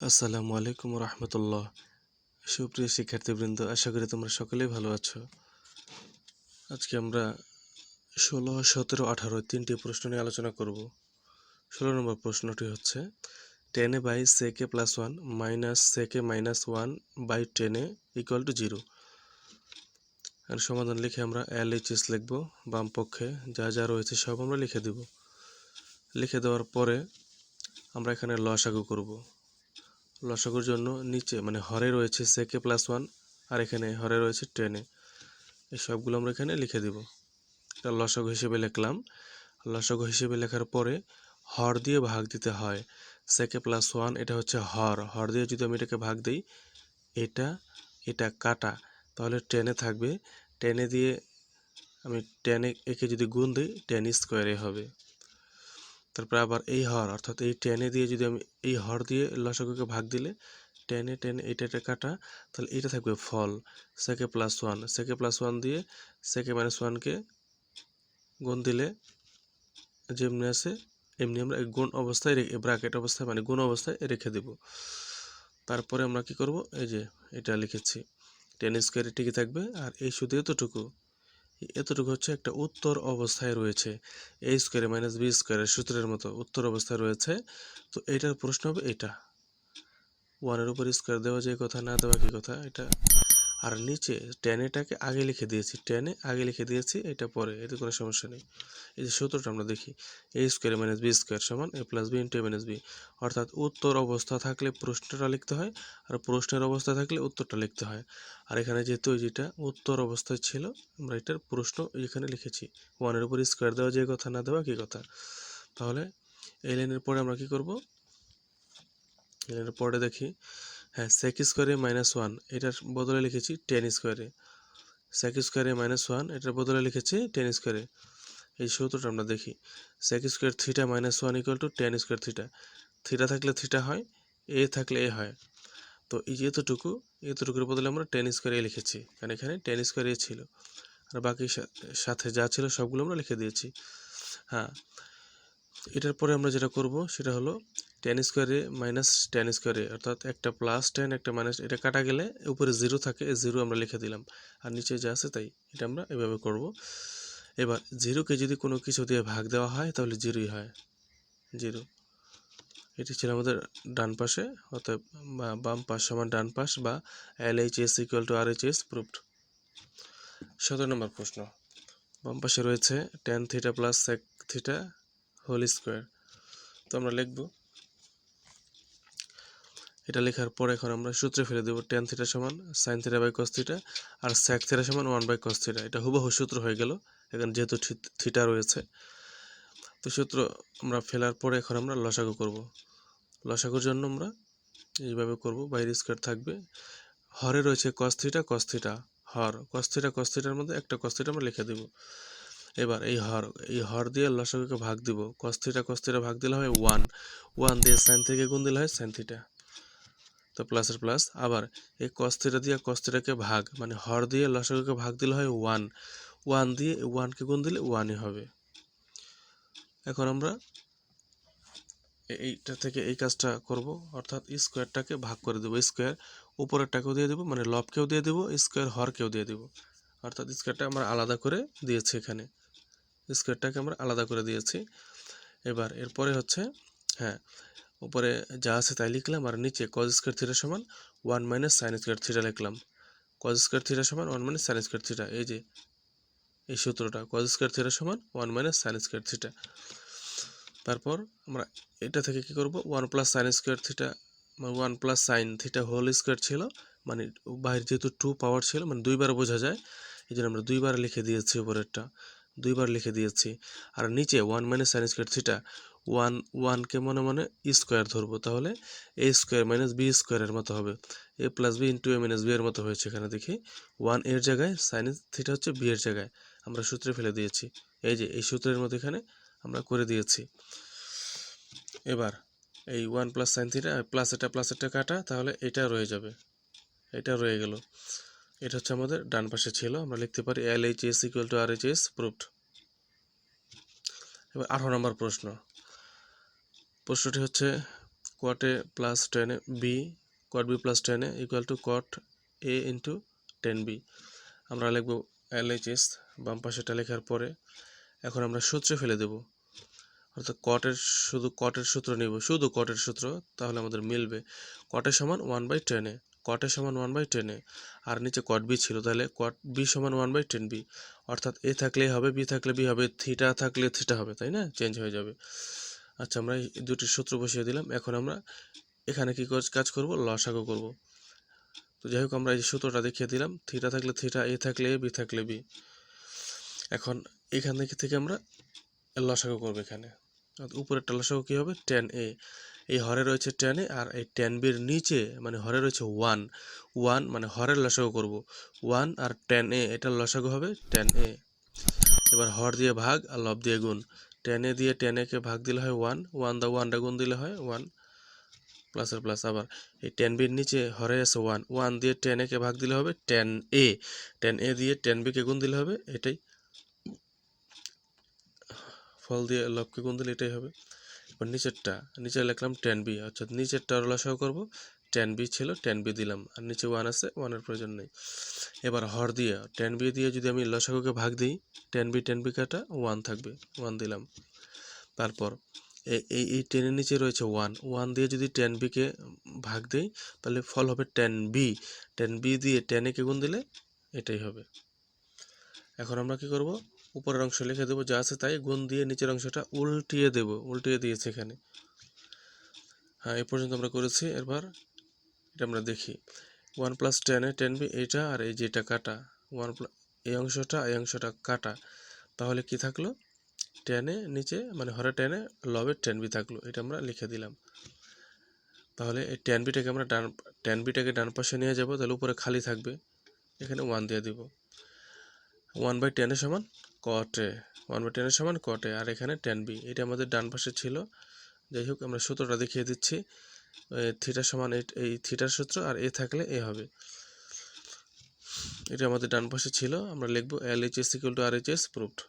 আসসালামু আলাইকুম রহমতুল্লাহ। সুপ্রিয় শিক্ষার্থীবৃন্দ, আশা করি তোমরা সকলেই ভালো আছো। আজকে আমরা 16, 17, 18 তিনটি প্রশ্ন নিয়ে আলোচনা করব। 16 নম্বর প্রশ্নটি হচ্ছে 10/sek+1 - sek-1/10 = 0। আর সমাধান লিখে আমরা LHS লিখব। বাম পক্ষে যা যা রয়েছে সব আমরা লিখে দেব। লিখে দেওয়ার পরে আমরা এখানে লসাগু করব। লসাগুর জন্য নিচে হরে রয়েছে sek+1 আর এখানে হরে রয়েছে 10। এই সবগুলো আমরা এখানে লিখে দিব। এটা লসাগু হিসেবে লিখলাম। লসাগু হিসেবে লেখার পরে হর দিয়ে ভাগ দিতে হয়। sek+1 এটা হচ্ছে হর দিয়ে যদি আমি এটাকে ভাগ দিই, এটা এটা কাটা, তাহলে 10 থাকবে। 10 দিয়ে আমি 10 একে যদি গুণ দিই 10² হবে। তারপর আবার এই হর অর্থাৎ এই 10 দিয়ে যদি আমি এই হর দিয়ে লসাগুকে ভাগ দিলে 10 এটা কাটা, তাহলে এটা থাকবে ফল sek+1। sek+1 দিয়ে sek-1কে গুণ দিলে যেমনি আছে এমনি আমরা গুণ অবস্থায় ব্র্যাকেট অবস্থায় গুণ অবস্থায় রেখে দেব। তারপরে আমরা কি করব, এই যে এটা লিখেছি 10² ঠিকই থাকবে। আর এই শুধু এতটুকু হচ্ছে একটা উত্তর অবস্থায় রয়েছে। a² - b² সূত্রের মতো উত্তর অবস্থায় রয়েছে। তো এটার প্রশ্ন হবে এটা 1 এর উপর স্কোয়ার দেওয়া যায় কথা, না দেওয়া কি কথা এটা। আর নিচে 10টাকে আগে লিখে দিয়েছি, 10 আগে লিখে দিয়েছি, এটা পরে, এতে কোনো সমস্যা নেই। এই যে সূত্রটা আমরা দেখি a² - b² = a + b * a - b, অর্থাৎ উত্তর অবস্থা থাকলে প্রশ্নটা লিখতে হয় আর প্রশ্নের অবস্থা থাকলে উত্তরটা লিখতে হয়। আর এখানে যেহেতু যেটা উত্তর অবস্থায় ছিল আমরা এটার প্রশ্ন এখানে লিখেছি। 1 এর উপর স্কোয়ার দেওয়া যায় কথা, না দেওয়া কি কথা। তাহলে এই লাইনের পরে আমরা কি করব, এই লাইনের পরে দেখি, হ্যাঁ sec² - 1 এটার বদলে লিখেছি 10²। sec² - 1 এটার বদলে লিখেছি 10²। এই সূত্রটা আমরা দেখি sec² θ - 1 = tan² θ। থিটা থাকলে থিটা হয়, এ থাকলে এ হয়। তো এই যে এতটুকুর বদলে আমরা 10² লিখেছি, কারণ এখানে 10² ছিল। আর বাকি সাথে যা ছিল সবগুলো আমরা লিখে দিয়েছি। হ্যাঁ, এটার পরে আমরা যেটা করব সেটা হলো 10² - tan², অর্থাৎ একটা +10 একটা মাইনাস, এটা কাটা গেলে উপরে 0 থাকে, 0 আমরা লিখে দিলাম। আর নিচে যা আছে তাই, এটা আমরা এভাবে করব। এবার 0কে যদি কোনো কিছু দিয়ে ভাগ দেওয়া হয় তাহলে 0ই হয়, 0। এটি ছিল আমাদের ডান পাশে, অর্থাৎ বাম পাশ সমান ডান পাশ, বা LHS = RHS প্রুভড। 17 নম্বর প্রশ্ন, বাম পাশে রয়েছে tan θ + sec θ হোল স্কোয়ার। তো আমরা লিখব, এটা লেখার পর এখন আমরা সূত্রে ফেলে দেব। tan θ = sin θ / cos θ আর sec θ = 1/cos θ। এটা হুবহু সূত্র হয়ে গেল এখন যেহেতু থিটা রয়েছে। তো সূত্র আমরা ফেলার পরে এখন আমরা লসাগু করব। লসাগুর জন্য আমরা এইভাবে করব, বাইরে স্কোয়ার থাকবে, হরে রয়েছে cos θ cos θ, হর cos θ cos θ এর মধ্যে একটা cos θ আমরা লিখে দেব। এবার এই হর দিয়ে লসাগুকে ভাগ দিব। cos θ ভাগ দিলে হয় 1 দিয়ে sin থেকে গুণ দিলে হয় sin θ। তো প্লাসের প্লাস, আবার এই cos θ দিয়ে cos θকে ভাগ, হর দিয়ে লসাগুকে ভাগ দিলে হয় 1 দিয়ে 1কে গুণ দিলে 1ই হবে। এখন আমরা এইটা থেকে এই কাজটা করব, অর্থাৎ স্কোয়ারটাকে ভাগ করে দেবো। স্কোয়ার উপরেরটাকেও দিয়ে দেবো, লবকেও দিয়ে দেবো, স্কোয়ার হরকেও দিয়ে দেবো। অর্থাৎ স্কোয়ারটা আমরা আলাদা করে দিয়েছি, এখানে স্কোয়ারটাকে আমরা আলাদা করে দিয়েছি। এবার এরপরে হচ্ছে, হ্যাঁ, উপরে যা আছে তাই লিখলাম, আর নিচে cos² θ = 1 - sin² θ লিখলাম। cos² θ = 1 - sin² θ। এই যে এই সূত্রটা cos² θ = 1 - sin² θ। তারপর আমরা এটা থেকে কি করব, 1 + sin² θ 1 + sin θ হোল স্কোয়ার ছিল, বাইরে যেহেতু 2 পাওয়ার ছিল, দুইবার বোঝা যায়, এই জন্য আমরা দুইবার লিখে দিয়েছি, উপরেরটা দুইবার লিখে দিয়েছি। আর নিচে 1 - sin² θ 1কে মনে মনে স্কোয়ার ধরবো, তাহলে a² - b² এর মতো হবে, a + b * a - b এর মতো হয়েছে। এখানে দেখি 1 এর জায়গায় sin θ হচ্ছে b এর জায়গায়, আমরা সূত্রে ফেলে দিয়েছি। এই যে এই সূত্রের মতো এখানে আমরা করে দিয়েছি। এবার এই 1 + sin θ প্লাস এটা কাটা, তাহলে এটা রয়ে যাবে, এটা রয়ে গেল। এটা হচ্ছে আমাদের ডান পাশে ছিল, আমরা লিখতে পারি LHS = RHS প্রুভড। এবার 18 নম্বর প্রশ্নটি হচ্ছে cot a plus tan a b cot b plus tan a equal to cot a into tan b। আমরা লিখব LHS, বাম পাশেটা লেখার পরে এখন আমরা সূত্রে ফেলে দেব, অর্থাৎ শুধু কটের সূত্র নিব, শুধু কটের সূত্র, তাহলে আমাদের মিলবে। কটের সমান 1/10 a, কটের সমান 1/10 a, আর নিচে কট বি ছিল, তাহলে কট বি সমান 1/10 b, অর্থাৎ এ থাকলে হবে, বি থাকলে বি হবে, থিটা থাকলে থিটা হবে, তাই না, চেঞ্জ হয়ে যাবে। আচ্ছা, আমরা এই দুটি সূত্র বসিয়ে দিলাম। এখন আমরা এখানে কি কাজ করব, লসাগু করব। তো যাই হোক, আমরা এই সূত্রটা দেখিয়ে দিলাম, থিটা থাকলে থিটা, এ থাকলে এ, বি থাকলে বি। এখন এখান থেকে আমরা লসাগু করব। এখানে উপরেরটা লসাগু কী হবে, tan a, এই হরে রয়েছে tan a, আর এই tan b এর নিচে মানে হরে রয়েছে 1 মানে হরের লসাগু করব, 1 আর tan a, এটার লসাগু হবে tan a। এবার হর দিয়ে ভাগ আর লব দিয়ে গুণ, tan a দিয়ে tan a কে ভাগ দিলে হয় 1 দা 1টা গুণ দিলে হয় 1 প্লাসের প্লাস। আবার এই tan b এর নিচে হরে আছে 1 দিয়ে tan a কে ভাগ দিলে হবে tan a দিয়ে tan b কে গুণ দিলে হবে এটাই, ফল দিয়ে লবকে গুণ দিলে এটাই হবে। এবার নিচে লিখলাম tan b, অর্থাৎ নিচেরটা লসাগু করব, tan b ছিল tan b দিলাম, আর নিচে 1 আছে, 1-এর প্রয়োজন নেই। এবার হর দিয়ে tan b দিয়ে যদি আমি লসাগুকে ভাগ দিই, tan b কাটা 1 থাকবে, 1 দিলাম। তারপর এই টেনের নিচে রয়েছে 1 দিয়ে যদি tan b কে ভাগ দেই, তাহলে ফল হবে tan b দিয়ে tan a কে গুণ দিলে এটাই হবে। এখন আমরা কি করব, উপরের অংশ লিখে দেবো যা আছে তাই, গুণ দিয়ে নিচের অংশটা উল্টিয়ে দেব, উল্টিয়ে দিয়েছে এখানে। হ্যাঁ, এই পর্যন্ত আমরা করেছি। এবার এটা আমরা দেখি, 1 plus tan a tan b এইটা, আর এই যেটা কাটা 1 এই অংশটা কাটা, তাহলে কি থাকলো, tan a নিচে মানে হরে tan a, লবের tan b থাকলো, এটা আমরা লিখে দিলাম। তাহলে এই tan bটাকে ডান পাশে নিয়ে যাব, তাহলে উপরে খালি থাকবে, এখানে 1 দিয়ে দিব। 1/10 সমান cot a, 1/10 সমান cot a, আর এখানে tan b, এটা আমাদের ডান পাশে ছিল। যাই হোক, আমরা সূত্রটা দেখিয়ে দিচ্ছি, থিটা সমান এই থিটার সূত্র, আর এ থাকলে এ হবে, এটা আমাদের ডান পাশে ছিল। আমরা লিখব LHS = RHS প্রুফড।